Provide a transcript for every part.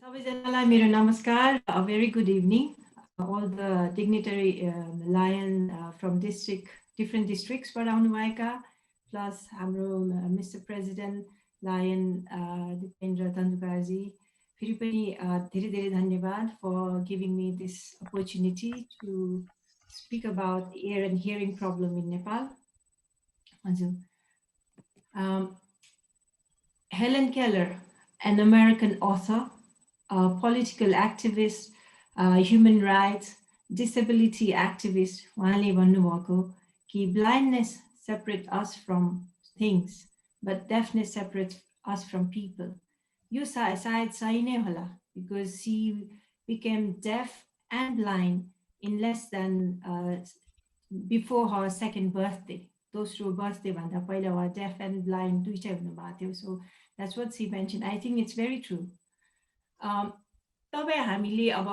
सबैजनालाई मेरो नमस्कार. A very good evening. All the dignitary lion from different districts बाट आउनुभएका, plus हाम्रो Mr. President Lion Dipendra Tandukarji, फेरि पनि धेरै धेरै धन्यवाद for giving me this opportunity to speak about ear and hearing problem in Nepal. हजुर. Helen Keller, an American author, political activist, human rights, disability activist, उहाँले भन्नुभएको कि blindness separates us from things, but deafness separates us from people. यो सायद सही नै होला, because she became deaf and blind in less than before her second birthday. दोस्रो birthday भन्दा पहिला उहाँ deaf and blind दुईटै हुनुभएको थियो. So that's what she mentioned. I think it's very true. तपाईं हामीले अब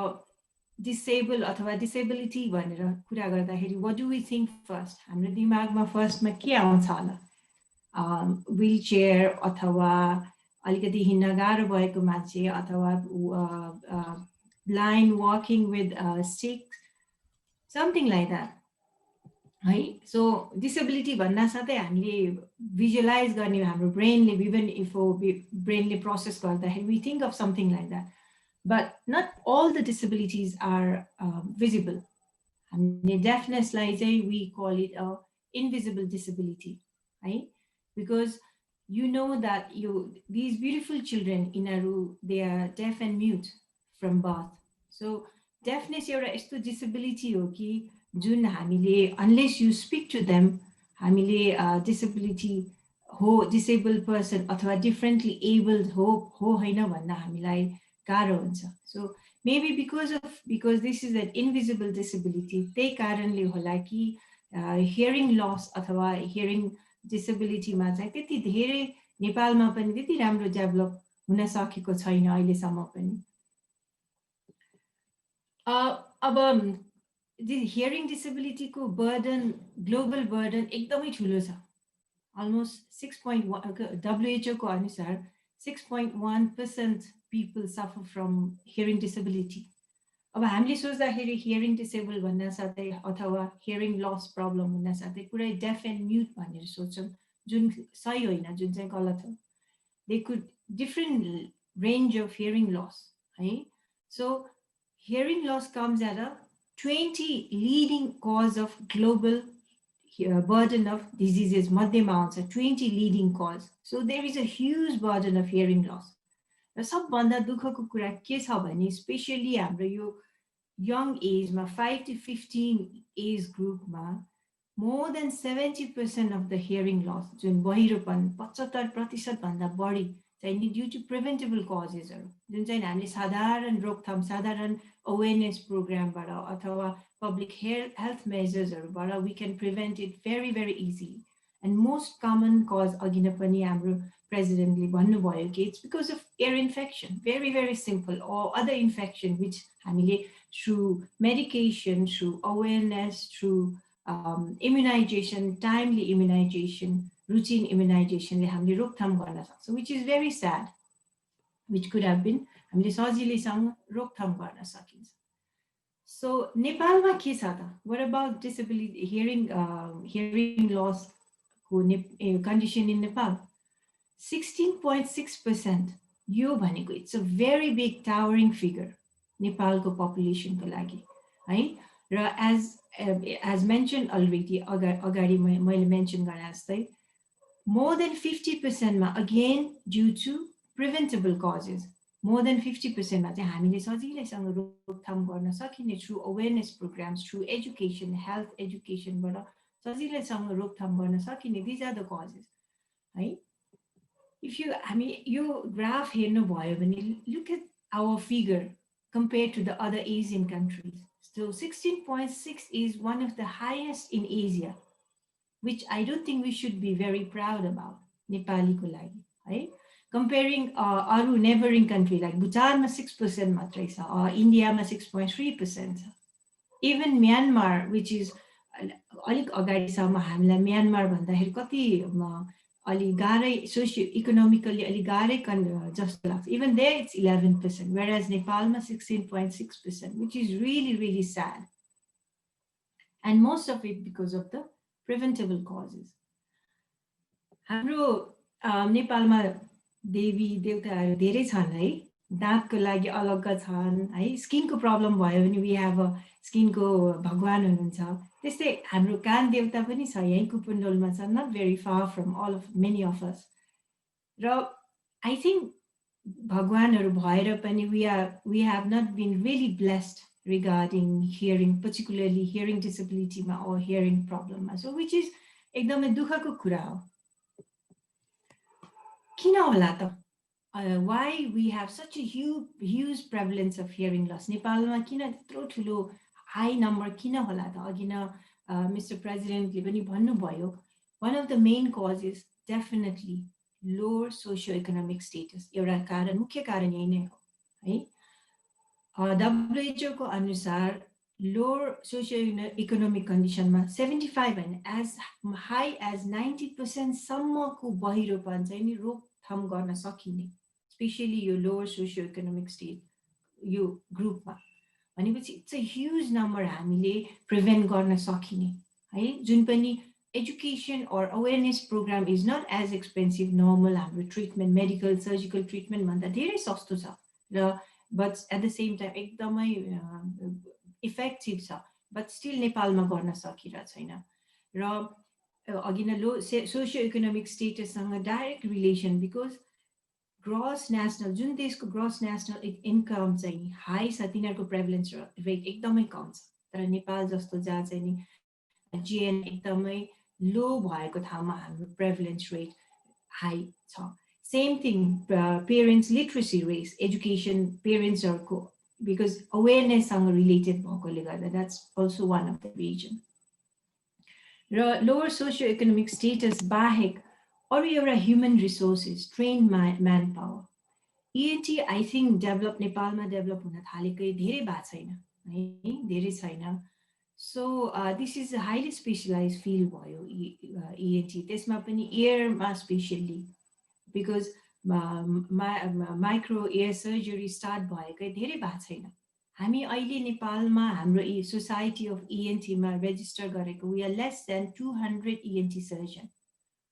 डिसेबल अथवा डिसेबिलिटी भनेर कुरा गर्दाखेरि what do we think first? हाम्रो दिमागमा फर्स्टमा के आउँछ होला? व्हीलचेयर अथवा अलिकति हिँड्न गाह्रो भएको मान्छे अथवा blind walking with sticks, something like that. है. So disability भन्दा साथै हामीले visualize गर्ने हाम्रो ब्रेनले, even if ब्रेनले प्रोसेस गर्दाखेरि we think of something like that. But not all the disabilities are visible. Deafness, we call it a invisible disability, right? Because you know that these beautiful children in Aru, they are deaf and mute from birth. So deafness is a disability, okay? Unless you speak to them, disability ho disabled person अथवा differently abled ho हैन भन्न हामीलाई गाह्रो हुन्छ. So maybe because this is an invisible disability, त्यही कारणले होला कि hearing loss अथवा hearing disability मा चाहिँ त्यति धेरै नेपालमा पनि त्यति राम्रो डेभलप हुन सकेको छैन अहिलेसम्म पनि. अब hearing disability को burden, global burden एकदमै ठुलो छ. Almost 6.1 WHO को अनुसार 6.1% people suffer from hearing disability. अब हामीले सोच्दाखेरि hearing disabled भन्दा साथै अथवा hearing loss problem भन्दा साथै पुरै deaf and mute भनेर सोच्छौं, जुन सही होइन, जुन चाहिँ गलत हो. They could different range of hearing loss, है. So hearing loss comes at a 20 leading cause of global burden of diseases. मध्येमा आउँछ 20 leading cause. So there is a huge burden of hearing loss. र सबभन्दा दुःखको कुरा के छ भने स्पेशली हाम्रो यो यङ एजमा 5 to 15 एज ग्रुपमा more than 70% of the hearing loss, जुन बहिरोपन 75% भन्दा बढी चाहिँ due to preventable causes हरु, जुन चाहिँ हामीले साधारण रोकथाम, साधारण awareness program बाट अथवा public health measures हरुबाट we can prevent it very very easily. And most common cause अघि नै पनि हाम्रो presidentले भन्नुभयो कि it's because of ear infection, very very simple, or other infection which हामीले through medication, through awareness, through immunization, timely immunization, routine immunization ले हामीले रोकथाम गर्न सक्छौं, which is very sad, which could have been हामीले सजिलैसँग रोकथाम गर्न सकिन्छ. So नेपालमा के छ त? What about disability, hearing loss condition in Nepal? 16.6%. यो भनेको it's a very big towering figure नेपालको population को लागि, है. र as mentioned already, अगाडि मैले mention गरे जस्तै more than 50% मा again due to preventable causes. More than 50% मा चाहिँ हामीले सजिलैसँग रोकथाम गर्न सकिने through awareness programs, through education, health education बाट सजिलैसँग रोकथाम गर्न सकिने. These are the causes, है. If you graph हेर्नु भयो भने look at our figure compared to the other Asian countries. So 16.6 is one of the highest in Asia, which I don't think we should be very proud about. Nepali ko लागि, है. Comparing अरु neighboring country like Bhutan मा 6% मात्रै छ, India मा 6.3% छ. Even Myanmar, which is अलिक अगाडिसम्म हामीलाई म्यानमार भन्दाखेरि कति अलि गाह्रै socio-economically अलि गाह्रै जस्तो लाग्छ. Even there it's 11%, whereas Nepalमा 16.6%, which is really, really sad. And most of it because of the preventable causes. हाम्रो नेपालमा देवी देवताहरू धेरै छन् है, दाँतको लागि अलग छन् है, स्किनको प्रब्लम भयो भने वी हेभ अ स्किनको भगवान हुनुहुन्छ. त्यस्तै हाम्रो कान देवता पनि छ यही कुपुण्डोलमा छ, not very far from all of many of us. र आई थिङ्क भगवानहरू भएर पनि we have not been really blessed regarding hearing, particularly hearing disability or hearing problem. So which is एकदमै दुःखको कुरा हो. किन होला त? Why we have such a huge prevalence of hearing loss? नेपालमा किन त्यत्रो ठुलो high number किन होला त? अघि न Mr. Presidentले पनि भन्नुभयो, one of the main causes definitely lower socio-economic status. एउटा कारण, मुख्य कारण यही नै हो है. WHO को अनुसार lower socio-economic condition मा 75 and as high as 90% सम्मको बहिरोपन चाहिँ नि रोकथाम गर्न सकिने, especially यो lower socio-economic state यो ग्रुपमा भनेपछि it's a huge number हामीले prevent गर्न सकिने है. जुन पनि education or awareness program is not as expensive normal हाम्रो treatment, medical, surgical treatment भन्दा धेरै सस्तो छ र but at the same time एकदमै effective छ, but still नेपालमा गर्न सकिरहेको छैन. र अघि न लो socio-economic status सँग direct relation, because gross national, जुन देशको gross national income चाहिँ नि हाई छ तिनीहरूको prevalence rate एकदमै कम छ. तर नेपाल जस्तो जहाँ चाहिँ नि GN एकदमै लो भएको ठाउँमा हाम्रो prevalence rate हाई छ. Same thing, parents literacy rates, education, parents are because awareness सँग related भएकोले गर्दा that's also one of the reason. र lower socio-economic status बाहेक अरू एउटा human resources, trained manpower. ENT I think develop नेपालमा develop हुन थालेकै धेरै भएको छैन है, धेरै छैन. So this is a highly specialized field भयो ENT. त्यसमा पनि ear-मा specially, because micro ear surgery start भएकै धेरै भएको छैन. हामी अहिले नेपालमा हाम्रो Society of ENT मा register गरेको we are less than 200 ENT surgeon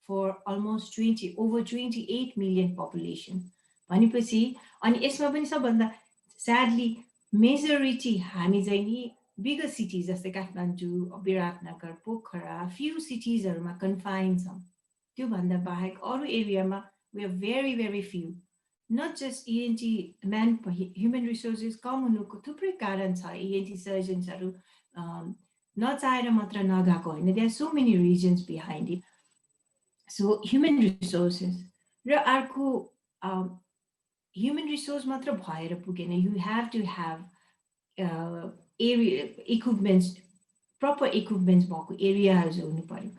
for almost over 28 million population. भनेपछि अनि यसमा पनि सबभन्दा sadly majority हामी चाहिँ नि bigger cities जस्तै काठमाडौँ, विराटनगर, पोखरा, few citiesहरुमा confined छौं. त्यो भन्दा बाहेक अरू एरियामा we are very, very few. Not just ENT human resources कम हुनुको थुप्रै कारण छ. ENT surgeonsहरु नचाहेर मात्र नगएको हैन. There are so many reasons behind it. So human resources र अर्को human resource मात्र भएर पुगेन. You have to have area equipments, proper equipments भएको areas हुनु पर्यो.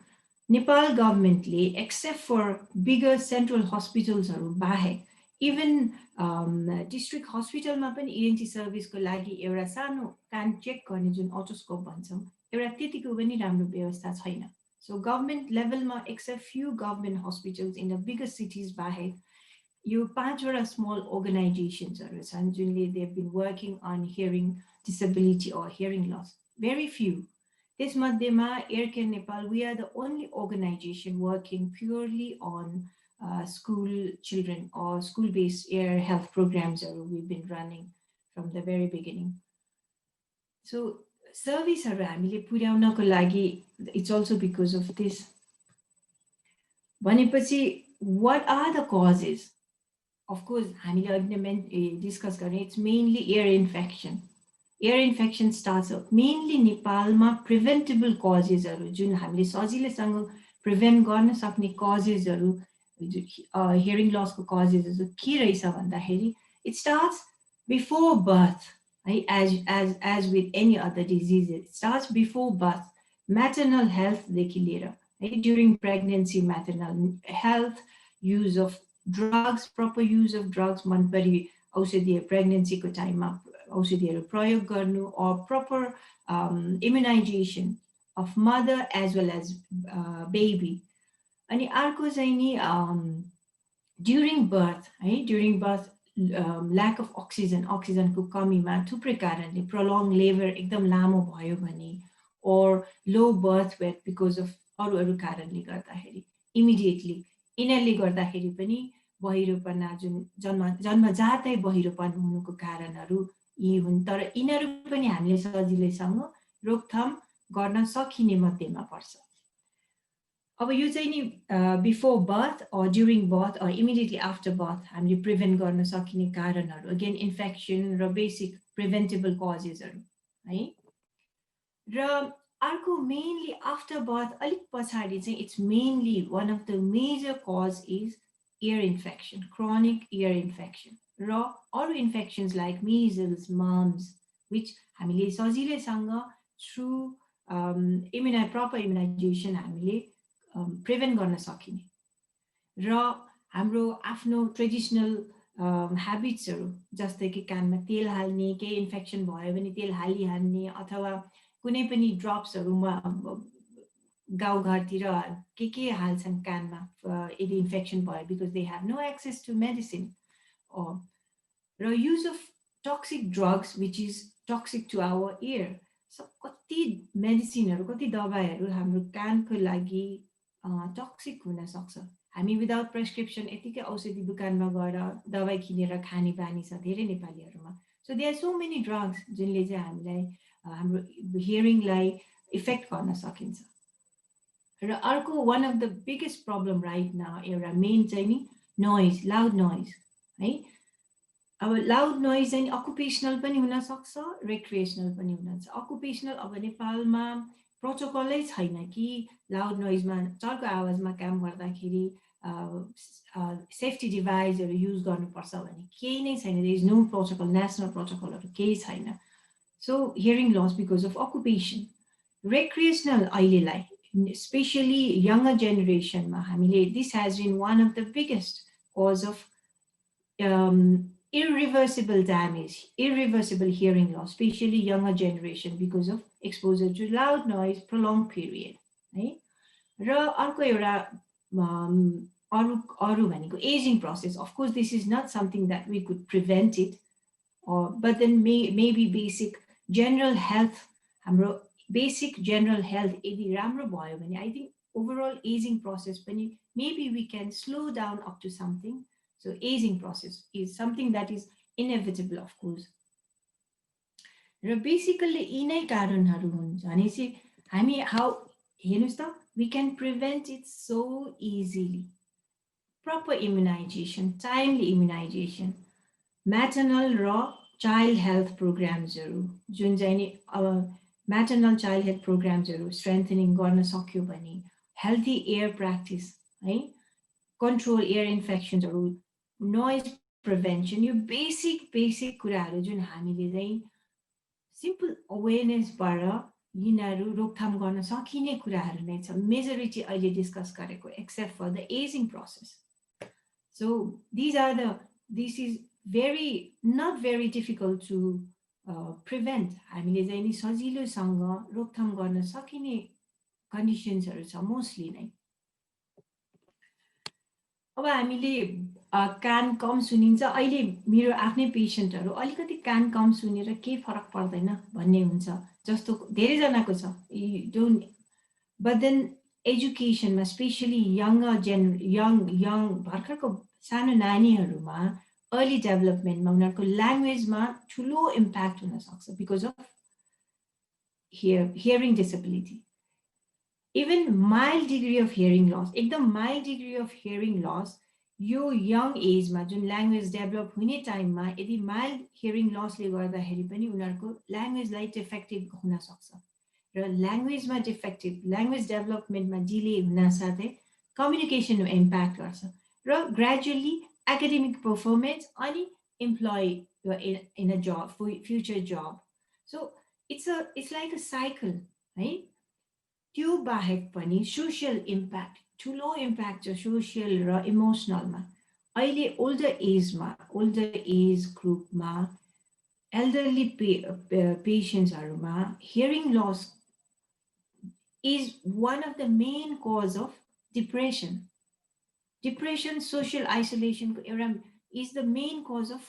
Nepal government except for bigger central hospitals बाहेक even district hospital मा पनि ENT service को लागि एउटा सानो कान चेक गर्ने जुन otoscope भन्छौं एउटा त्यतिको पनि राम्रो व्यवस्था छैन. So government level मा except few government hospitals in the bigger cities बाहेक यो 5 वटा small organizations हरु छन् जुनले they've been working on hearing disability or hearing loss. Very few. This Madhyama, Care Nepal, we are the only organization working purely on school children or school-based ear health programs that we've been running from the very beginning. So service हामीले पुर्याउनको लागि, it's also because of this. भनेपछि what are the causes? Of course, हामीले discuss गर्ने, it's mainly ear infection. Ear infection starts out mainly Nepalमा preventable causes जुन हामीले सजिलैसँग prevent गर्न सक्ने causes hearing loss को causes के रहेछ भन्दाखेरि it starts before birth. As with any other disease, it starts before birth. Maternal health देखि लिएर during pregnancy, maternal health, use of drugs, proper use of drugs, मनपरी औषधि pregnancy को time मा औषधिहरु प्रयोग गर्नु, or proper immunization of mother as well as baby. अनि अर्को चाहिँ नि ड्युरिङ बर्थ है, ड्युरिङ बर्थ ल्याक अफ अक्सिजनको कमीमा थुप्रै कारणले प्रलङ लेबर एकदम लामो भयो भने, or low birth weight because of अरू कारणले गर्दाखेरि इमिडिएटली यिनीहरूले गर्दाखेरि पनि बहिरोपना जुन जन्मजातै बहिरोपन हुनुको कारणहरू यी हुन्। तर यिनीहरू पनि हामीले सजिलैसँग रोकथाम गर्न सकिने मध्येमा पर्छ। अब यो चाहिँ नि before birth or during birth or immediately after birth हामीले प्रिभेन्ट गर्न सकिने कारणहरू, अगेन इन्फेक्सन र बेसिक प्रिभेन्टेबल कजेसहरू है। र अर्को मेनली आफ्टर बर्थ अलिक पछाडि चाहिँ it's mainly one of the major cause is ear infection, chronic ear infection, र अरू infections like measles, mumps, which हामीले सजिलैसँग थ्रु प्रपर इम्युनाइजेसन हामीले प्रिभेन्ट गर्न सकिने। र हाम्रो आफ्नो ट्रेडिसनल ह्याबिट्सहरू जस्तै कि कानमा तेल हाल्ने, केही इन्फेक्सन भयो भने तेल हालिहाल्ने, अथवा कुनै पनि ड्रप्सहरूमा गाउँघरतिर के हाल्छन् कानमा यदि इन्फेक्सन भयो, because they have no access to medicine. र use of toxic drugs which is toxic to our ear. कति मेडिसिनहरू, कति दबाईहरू हाम्रो कानको लागि टक्सिक हुन सक्छ। हामी विदाउट प्रेस्क्रिप्सन यतिकै औषधि दोकानमा गएर दबाई किनेर खाने बानी छ धेरै नेपालीहरूमा। So there are so many drugs जुनले चाहिँ हामीलाई हाम्रो हियरिङलाई इफेक्ट गर्न सकिन्छ। र अर्को one of the biggest problem right now एउटा मेन चाहिँ नि नोइज, लाउड नोइज है। अब लाउड नोइज चाहिँ अकुपेसनल पनि हुनसक्छ, रेक्रिएसनल पनि हुनसक्छ। अकुपेसनल अब नेपालमा प्रोटोकलै छैन कि लाउड नोइजमा चर्को आवाजमा काम गर्दाखेरि सेफ्टी डिभाइसहरू युज गर्नुपर्छ भने केही नै छैन। There is no protocol, national प्रोटोकलहरू केही छैन। So hearing loss because of occupation. Recreational अहिलेलाई स्पेसली यङ्गर जेनेरेसनमा हामीले this has been one of the biggest cause of irreversible damage, irreversible hearing loss, especially younger generation because of exposure to loud noise prolonged period है। र अर्को एउटा अरू भनेको ageing process. Of course this is not something that we could prevent it, but then maybe basic general health, हाम्रो basic general health यदि राम्रो भयो भने I think overall ageing process पनि maybe we can slow down up to something. So aging process is something that is inevitable, of course. र basically यी नै कारणहरू हुन्छ भनेपछि हामी हेर्नुहोस् त, we can prevent it so easily. Proper immunization, timely immunization, maternal र child health programs-हरु जुन चाहिँ नि maternal child health programs-हरु strengthening गर्न सक्यो भने, healthy air practice है, control air infections-हरु, noise prevention, यो बेसिक कुराहरू जुन हामीले चाहिँ सिम्पल अवेरनेसबाट यिनीहरू रोकथाम गर्न सकिने कुराहरू नै छ। मेजोरिटी अहिले डिस्कस गरेको except for the ageing process. So this is not very difficult to prevent। हामीले चाहिँ नि सजिलोसँग रोकथाम गर्न सकिने कन्डिसन्सहरू छ मोस्टली नै। अब हामीले कान कम सुनिन्छ, अहिले मेरो आफ्नै पेसेन्टहरू अलिकति कान कम सुनेर केही फरक पर्दैन भन्ने हुन्छ, जस्तो धेरैजनाको छ। बट देन एजुकेसनमा स्पेसली यङ भर्खरको सानो नानीहरूमा अर्ली डेभलपमेन्टमा उनीहरूको ल्याङ्ग्वेजमा ठुलो इम्प्याक्ट हुनसक्छ because of hearing disability. Even mild degree of hearing loss, एकदम mild degree of hearing loss यो यङ एजमा जुन ल्याङ्ग्वेज डेभलप हुने टाइममा यदि माइल्ड हियरिङ लसले गर्दाखेरि पनि उनीहरूको ल्याङ्ग्वेजलाई डिफेक्टिभ हुनसक्छ। र ल्याङ्ग्वेजमा डिफेक्टिभ, ल्याङ्ग्वेज डेभलपमेन्टमा डिले हुन साथै कम्युनिकेसनमा इम्प्याक्ट गर्छ र ग्रेजुअली एकाडेमिक पर्फर्मेन्स अनि employ in a job, future job. So it's like a cycle है। त्यो बाहेक पनि सोसियल इम्प्याक्ट, ठुलो इम्प्याक्ट छ सोसियल र इमोसनलमा। अहिले ओल्डर एज ग्रुपमा एल्डरली पेसेन्ट्सहरूमा hearing loss is one of the main cause of Depression, social isolation is the main cause of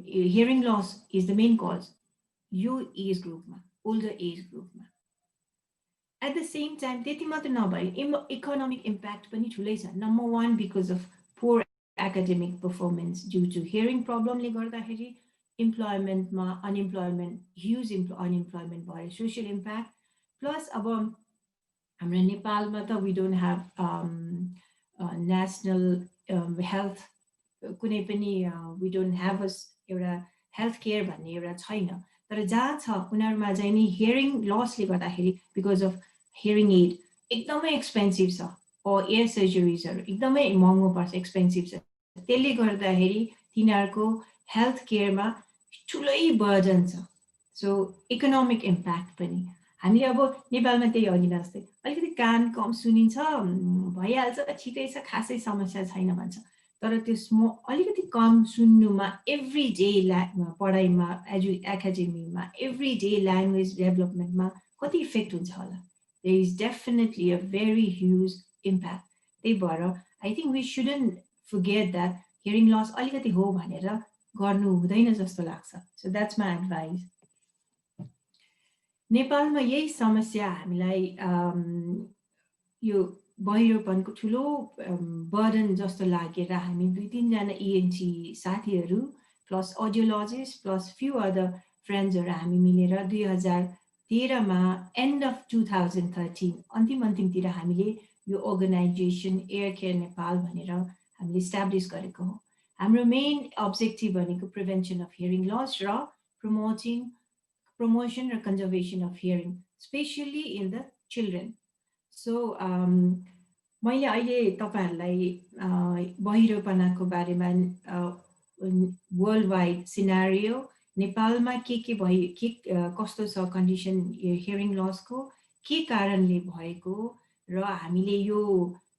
hearing loss is the main cause. Yo age group ma, older age group ma. At the same time, त्यति मात्र नभए economic impact पनि ठुलै छ. Number one, because of poor academic performance due to hearing problem ले गर्दाखेरि unemployment, huge unemployment भयो, social impact. Plus अब हाम्रो नेपालमा त we don't have national health कुनै पनि we don't have एउटा health care भन्ने एउटा छैन. तर जहाँ छ उनीहरूमा चाहिँ नि hearing lossले गर्दाखेरि because of hearing aid एकदमै एक्सपेन्सिभ छ, एयर सर्जरीजहरू एकदमै महँगो पर्छ, एक्सपेन्सिभ छ. त्यसले गर्दाखेरि तिनीहरूको हेल्थ केयरमा ठुलै बर्डन छ. सो इकोनोमिक इम्प्याक्ट पनि हामीले अब नेपालमा त्यही अघि जस्तै अलिकति कान कम सुनिन्छ भइहाल्छ, ठिकै छ, खासै समस्या छैन भन्छ. तर त्यो अलिकति कम सुन्नुमा एभ्री डे पढाइमा एकाडेमीमा एभ्री डे ल्याङ्ग्वेज डेभलपमेन्टमा कति इफेक्ट हुन्छ होला. There is definitely a very huge impact. त्यही भएर I think we shouldn't forget that hearing loss अलिकति हो भनेर गर्नु हुँदैन जस्तो लाग्छ. So that's my advice. नेपालमा यही समस्या हामीलाई यो बहिरोपनको ठुलो बर्डन जस्तो लागेर हामी 2-3 जना ENT साथीहरू प्लस अडियोलोजिस्ट प्लस फ्यु अदर फ्रेन्ड्सहरू हामी मिलेर 2013 मा एन्ड अफ 2013 अन्तिमतिर हामीले यो अर्गनाइजेसन एयर केयर नेपाल भनेर हामीले इस्टाब्लिस गरेको हो. हाम्रो मेन अब्जेक्टिभ भनेको प्रिभेन्सन अफ हियरिङ लस र promotion or conservation of hearing, especially in the children. So मैले अहिले तपाईहरुलाई बहिरोपनाको बारेमा वर्ल्ड वाइड सिनारियो नेपालमा के भयो, के कस्तो छ कन्डिसन हियरिङ लसको, के कारणले भएको र हामीले यो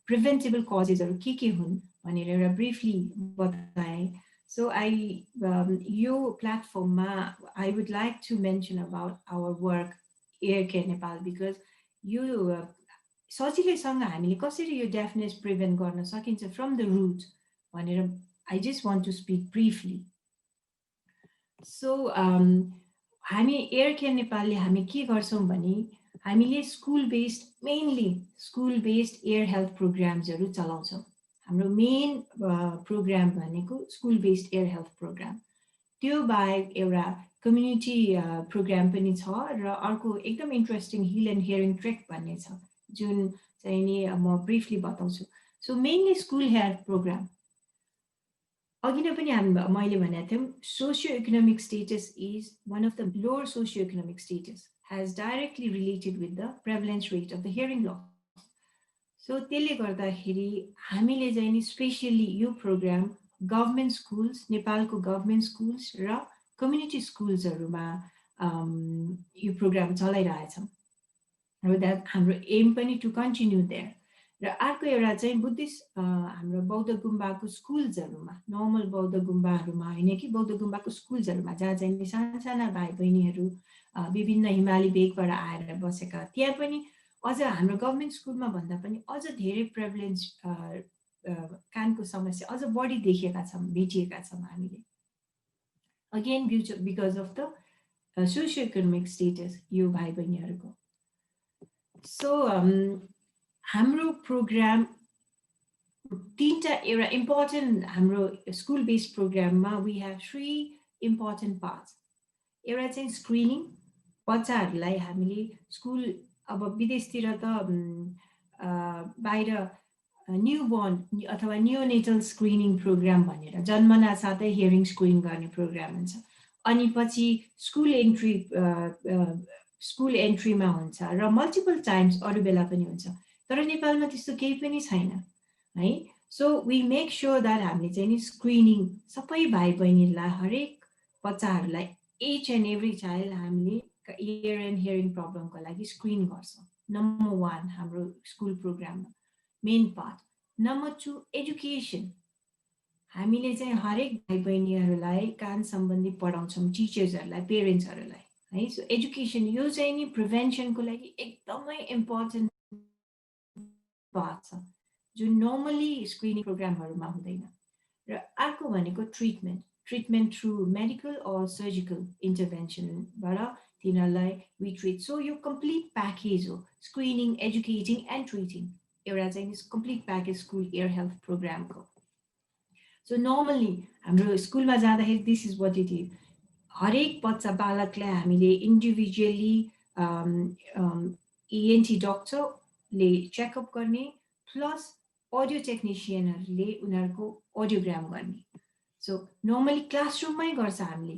प्रिभेन्टेबल कजेसहरु के हुन् भनेर एउटा ब्रिफली बताएँ. So यो प्लेटफर्ममा I would like to mention about our work Care Nepal because यो सजिलैसँग हामीले कसरी यो deafness prevent गर्न सकिन्छ from the root भनेर I just want to speak briefly. So हामी Care Nepal ले हामी के गर्छौं भने हामीले mainly school based ear health programs हरु चलाउँछौं. हाम्रो मेन प्रोग्राम भनेको school based ear health programme. त्यो बाहेक एउटा कम्युनिटी प्रोग्राम पनि छ र अर्को एकदम interesting hill and hearing trek भन्ने छ जुन चाहिँ नि म ब्रिफली बताउँछु. So mainly school health programme. अघि नै पनि मैले भनेको थिएँ socio economic status is one of the lower socio-economic status has directly related with the prevalence rate of the hearing loss. So त्यसले गर्दाखेरि हामीले चाहिँ नि स्पेशली यो प्रोग्राम गभर्नमेन्ट स्कुल्स, नेपालको गभर्नमेन्ट स्कुल्स र कम्युनिटी स्कुल्सहरुमा यो प्रोग्राम चलाइरहेछौं. र द्याट हाम्रो एम पनि टु कन्टिन्यू देयर. र अर्को एउटा चाहिँ बुद्धिस्ट हाम्रो बौद्ध गुम्बाको स्कुल्सहरुमा, नर्मल बौद्ध गुम्बाहरुमा हैन कि बौद्ध गुम्बाको स्कुल्सहरुमा जहाँ चाहिँ साना भाइ बहिनीहरु विभिन्न हिमाली भेगबाट आएर बसेका, त्यहाँ पनि अझ हाम्रो गभर्नमेन्ट स्कुलमा भन्दा पनि अझ धेरै प्रेभलेन्स कानको समस्या अझ बढी देखेका छौं, भेटिएका छौं हामीले. Again because of the socio economic status यो भाइ बहिनीहरुको. सो हाम्रो प्रोग्राम तीनटा एउटा इम्पोर्टेन्ट हाम्रो स्कुल बेस्ड प्रोग्राममा वी हेभ 3 इम्पोर्टेन्ट पार्ट्स. एउटा चाहिँ स्क्रिनिङ, बच्चाहरुलाई हामीले स्कुल अब विदेशतिर त बाहिर न्यूबोर्न अथवा नियोनेटल स्क्रिनिङ प्रोग्राम भनेर जन्मना साथै हियरिङ स्क्रिनिङ गर्ने प्रोग्राम हुन्छ. अनि पछि स्कुल एन्ट्रीमा हुन्छ र मल्टिपल टाइम्स अरु बेला पनि हुन्छ. तर नेपालमा त्यस्तो केही पनि छैन है. So we make sure that हामीले चाहिँ नि स्क्रिनिङ सबै भाइ बहिनीलाई हरेक बच्चाहरुलाई each and every child हामीले ear and hearing problem को लागि स्क्रिन गर्छौं. नम्बर 1 हाम्रो स्कुल प्रोग्राममा मेन पार्ट. Number 2 education. हामीले चाहिँ हरेक भाइ बहिनीहरुलाई कान सम्बन्धी पढाउँछौं, टिचर्सहरुलाई, पेरेन्ट्सहरुलाई है. सो एजुकेसन यो चाहिँ नि प्रिभेन्सनको लागि एकदमै इम्पोर्टेन्ट पार्ट छ जुन नर्मली स्क्रिनिङ प्रोग्रामहरूमा हुँदैन। र अर्को भनेको treatment through medical or surgical इन्टरभेन्सनबाट तिनीहरूलाई वी ट्रिट। सो यो कम्प्लिट प्याकेज हो, स्क्रिनिङ, एजुकेटिङ एन्ड ट्रिटिङ, एउटा चाहिँ complete package school ear health प्रोग्रामको। सो नर्मली हाम्रो स्कुलमा जाँदाखेरि this is what it is. हरेक बच्चा बालकलाई हामीले इन्डिभिजुअली इएनटी डक्टरले चेकअप गर्ने, प्लस अडियो टेक्निसियनहरूले उनीहरूको अडियोग्राम गर्ने। सो नर्मली क्लासरुममै गर्छ, हामीले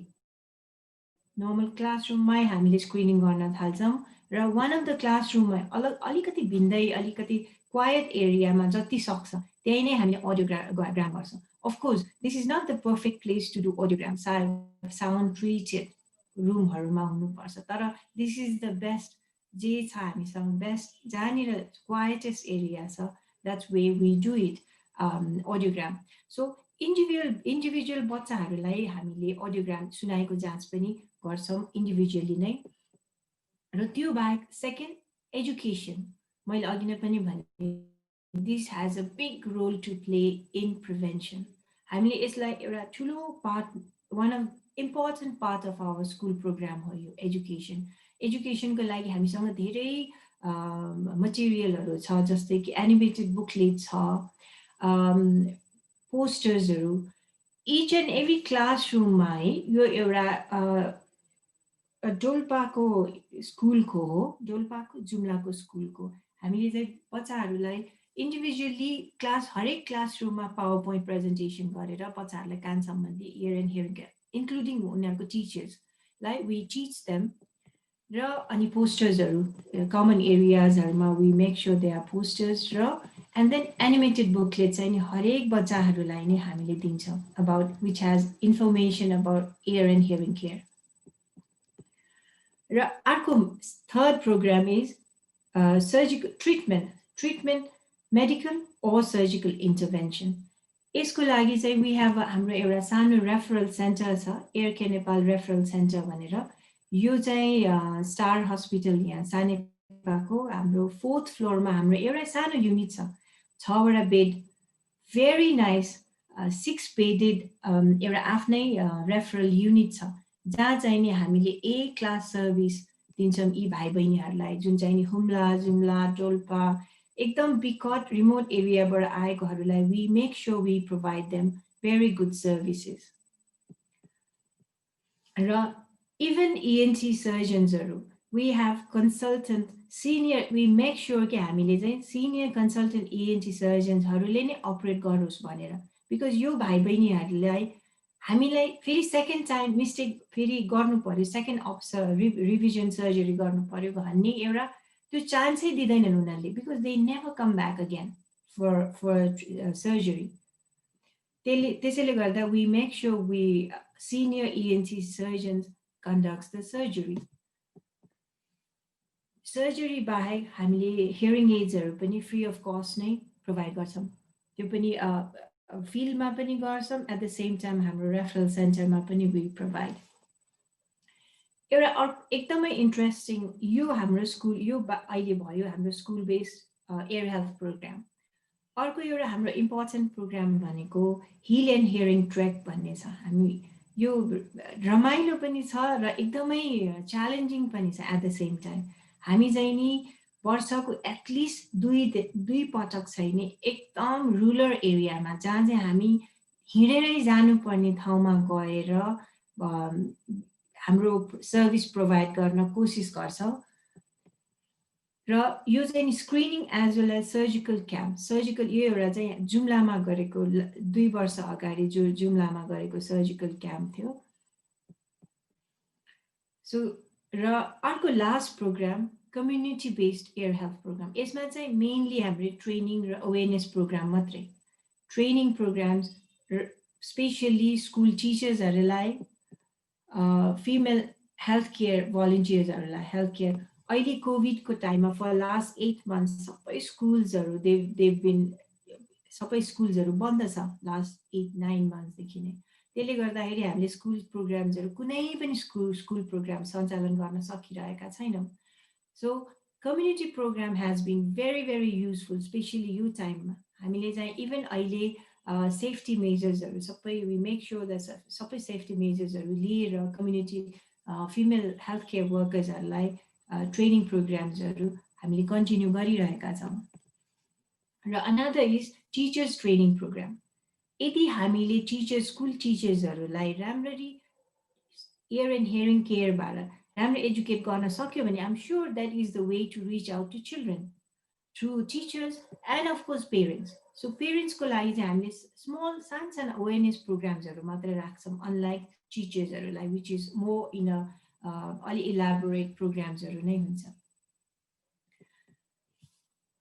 नर्मल क्लासरुममै हामीले स्क्रिनिङ गर्न थाल्छौँ। र वान अफ द क्लासरुममै अलिकति भिन्दै, अलिकति क्वाइट एरियामा जति सक्छ त्यही नै हामीले अडियोग्राम गर्छौँ। Of course this is not the perfect place to do audiogram, sound treated रुमहरूमा हुनुपर्छ, तर दिस इज द बेस्ट जे छ हामीसँग, बेस्ट जहाँनिर क्वाइटेस्ट एरिया छ, that's way we do it audiogram. So individual बच्चाहरूलाई हामीले अडियोग्राम सुनाएको जाँच पनि गर्छौँ इन्डिभिजुअली नै। र त्यो बाहेक सेकेन्ड, एजुकेसन। मैले अघि नै पनि भने this has a big role to play in prevention. हामीले यसलाई एउटा ठुलो part, one of important part of our school programme हो यो एजुकेसन। एजुकेसनको लागि हामीसँग धेरै मटेरियलहरू छ, जस्तै कि एनिमेटेड बुकलेट छ, पोस्टर्सहरू। इच एन्ड एभ्री क्लासरुममा है यो एउटा डोल्पाको स्कुलको हो, डोल्पाको जुम्लाको स्कुलको हामीले चाहिँ बच्चाहरूलाई इन्डिभिजुअली हरेक क्लासरुममा पावर पोइन्ट प्रेजेन्टेसन गरेर बच्चाहरूलाई कान सम्बन्धी ear and hearing care, including उनीहरूको टिचर्सलाई वी टिच देम। र अनि पोस्टर्सहरू कमन एरियाजहरूमा we make sure they are posters. र एन्ड देन एनिमेटेड बुकलेट चाहिँ नि हरेक बच्चाहरूलाई नै हामीले दिन्छौँ, about which has information about ear and hearing care. र अर्को third program is surgical treatment medical or surgical intervention. यसको लागि चाहिँ वी हेभ हाम्रो एउटा सानो रेफरल सेन्टर छ, केयर नेपाल रेफरल सेन्टर भनेर। यो चाहिँ स्टार हस्पिटल यहाँ सानेपाको हाम्रो 4th फ्लोरमा हाम्रो एउटा सानो युनिट छ, 6वटा बेड, भेरी नाइस 6 बेडेड एउटा आफ्नै रेफरल युनिट छ, जहाँ चाहिँ नि हामीले ए क्लास सर्भिस दिन्छौँ यी भाइ बहिनीहरूलाई, जुन चाहिँ नि हुम्ला, जुम्ला, डोल्पा एकदम बिकट रिमोट एरियाबाट आएकोहरूलाई we make sure we provide them very good services. र इभन इएनटी सर्जन्सहरू we have consultant senior, we make sure कि हामीले चाहिँ सिनियर कन्सल्टेन्ट इएनटी सर्जन्सहरूले नै अपरेट गरोस् भनेर, बिकज यो भाइ बहिनीहरूलाई हामीलाई फेरि सेकेन्ड टाइम मिस्टेक फेरि गर्नु पर्यो, सेकेन्ड रिभिजन सर्जरी गर्नु पर्यो भन्ने एउटा त्यो चान्सै दिँदैनन् उनीहरूले, because they never come back again for surgery. त्यसैले गर्दा we make sure we senior ENT surgeons conducts the surgery. Surgery बाहेक हामीले हियरिङ एड्सहरू पनि फ्री अफ कस्ट नै प्रोभाइड गर्छौँ, त्यो पनि फिल्डमा पनि गर्छौँ, एट द सेम टाइम हाम्रो रेफरल सेन्टरमा पनि वी प्रोभाइड। एउटा एकदमै इन्ट्रेस्टिङ यो हाम्रो स्कुल, यो अहिले भयो हाम्रो school based ear health programme. अर्को एउटा हाम्रो इम्पोर्टेन्ट प्रोग्राम भनेको हिल एन्ड हियरिङ ट्रेक भन्ने छ। हामी यो रमाइलो पनि छ र एकदमै च्यालेन्जिङ पनि छ एट द सेम टाइम। हामी चाहिँ नि वर्षको एटलिस्ट दुई पटक चाहिँ नि एकदम रुरल एरियामा, जहाँ चाहिँ हामी हिँडेरै जानुपर्ने ठाउँमा गएर हाम्रो सर्भिस प्रोभाइड गर्न कोसिस गर्छौँ। र यो चाहिँ screening as well as surgical camp, surgical यो एउटा चाहिँ जुम्लामा गरेको 2 वर्ष अगाडि जो जुम्लामा गरेको सर्जिकल क्याम्प थियो। सो र अर्को last program community based ear health program. यसमा चाहिँ मेनली हाम्रो ट्रेनिङ र अवेरनेस प्रोग्राम मात्रै, ट्रेनिङ प्रोग्राम्स स्पेसली स्कुल टिचर्सहरूलाई, फिमेल हेल्थ केयर भलिन्टियर्सहरूलाई हेल्थ केयर। अहिले कोभिडको टाइममा फर लास्ट 8 months सबै स्कुल्सहरू सबै स्कुल्सहरू बन्द छ लास्ट 8-9 monthsदेखि नै। त्यसले गर्दाखेरि हामीले स्कुल प्रोग्राम्सहरू कुनै पनि स्कुल प्रोग्राम सञ्चालन गर्न सकिरहेका छैनौँ। So community program has been very, very useful, especially यो टाइममा हामीले चाहिँ इभन अहिले सेफ्टी मेजर्सहरू सबै वी मेक स्योर द्याट सबै सेफ्टी मेजर्सहरू लिएर कम्युनिटी फिमेल हेल्थ केयर वर्कर्सहरूलाई ट्रेनिङ प्रोग्राम्सहरू हामीले कन्टिन्यू गरिरहेका छौँ र another is teachers training program यदि हामीले टिचर्स स्कुल टिचर्सहरूलाई राम्ररी ear and hearing careबाट राम्रो एजुकेट गर्न सक्यो भने I'm sure that is the way to reach out to children through teachers and of course parents so पेरेन्ट्सको लागि चाहिँ हामीले स्मल सानो अवेरनेस प्रोग्राम्सहरू मात्रै राख्छौँ अनलाइक टिचर्सहरूलाई विच इज मोर इन अलि इलाबोरेट प्रोग्राम्सहरू नै हुन्छ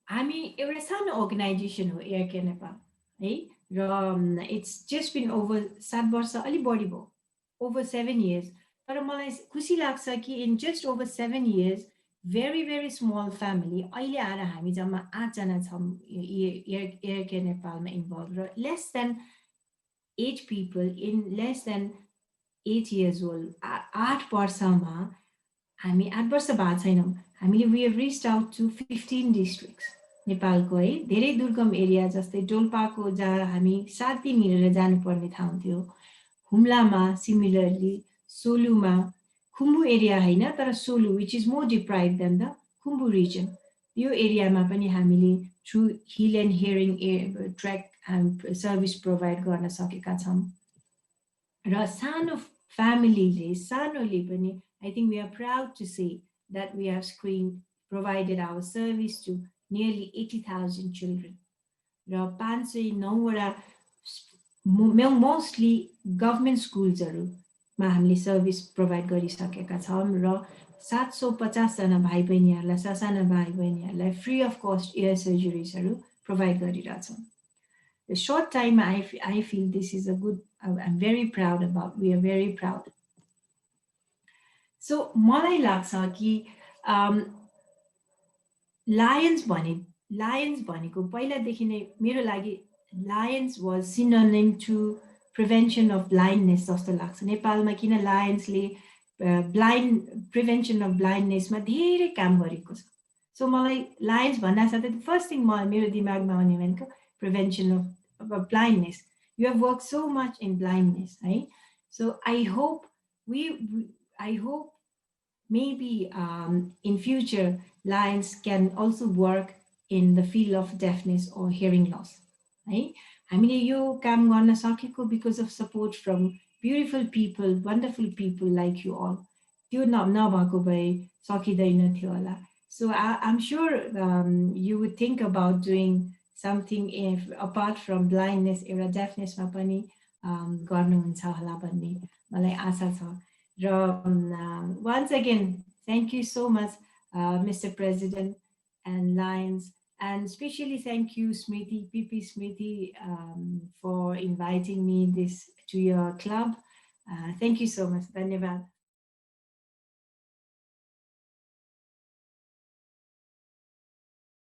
हामी एउटा सानो अर्गनाइजेसन हो एयर केयर नेपाल है र इट्स जस्ट बिन ओभर 7 वर्ष अलि बढी भयो over 7 years. तर मलाई खुसी लाग्छ कि in just over 7 years, very, very small family, अहिले आएर हामी जम्मा 8 जना छौँ एयर केयर नेपालमा इन्भल्भ र less than 8 people in less than 8 years old, 8 वर्षमा हामी 8 वर्ष भएको छैनौँ हामीले we have reached out to 15 districts नेपालको है धेरै दुर्गम एरिया जस्तै डोल्पाको जहाँ हामी 7 दिन हिँडेर जानुपर्ने ठाउँ थियो हुम्लामा सिमिलरली सोलुमा खुम्बु एरिया हैन तर Solu which is more deprive than the Khumbu region यो एरियामा पनि हामीले through hill and hearing track service provide गर्न सकेका छौँ र सानो फ्यामिलीले सानोले पनि I think we are proud to say that we have screen provided our service to nearly 80,000 children र 509वटा मोस्टली गभर्मेन्ट स्कुल्सहरूमा हामीले सर्भिस प्रोभाइड गरिसकेका छौँ र 750 जना भाइ बहिनीहरूलाई ससाना भाइ बहिनीहरूलाई फ्री अफ कस्ट एयर सर्जरिजहरू प्रोभाइड गरिरहेछौँ The short time I feel this is a good, I'm very proud about, we are very proud. So मलाई लाग्छ कि लायन्स भनेको पहिलादेखि नै मेरो लागि Lions was synonym to prevention of blindness जस्तो लाग्छ नेपालमा किन लायन्सले प्रिभेन्सन अफ ब्लाइन्डनेसमा धेरै काम गरेको छ सो मलाई लायन्स भन्दा साथै फर्स्ट थिङ मेरो दिमागमा आउने भनेको prevention of blindness. You have worked so much in blindness, right? So I hope maybe in future Lions can also work in the field of deafness or hearing loss, right? हामीले यो काम गर्न सकेको because of support from beautiful people, wonderful people like you all. त्यो नभएको भए सकिँदैन थियो होला. So I'm sure you would think about doing something apart from blindness एउटा deafnessमा पनि गर्नुहुन्छ होला भन्ने मलाई आशा छ र once again thank you so much Mr. President and Lions, and especially thank you Smriti, PP Smriti, for inviting me to your club. Thank you so much. Dhanyavad.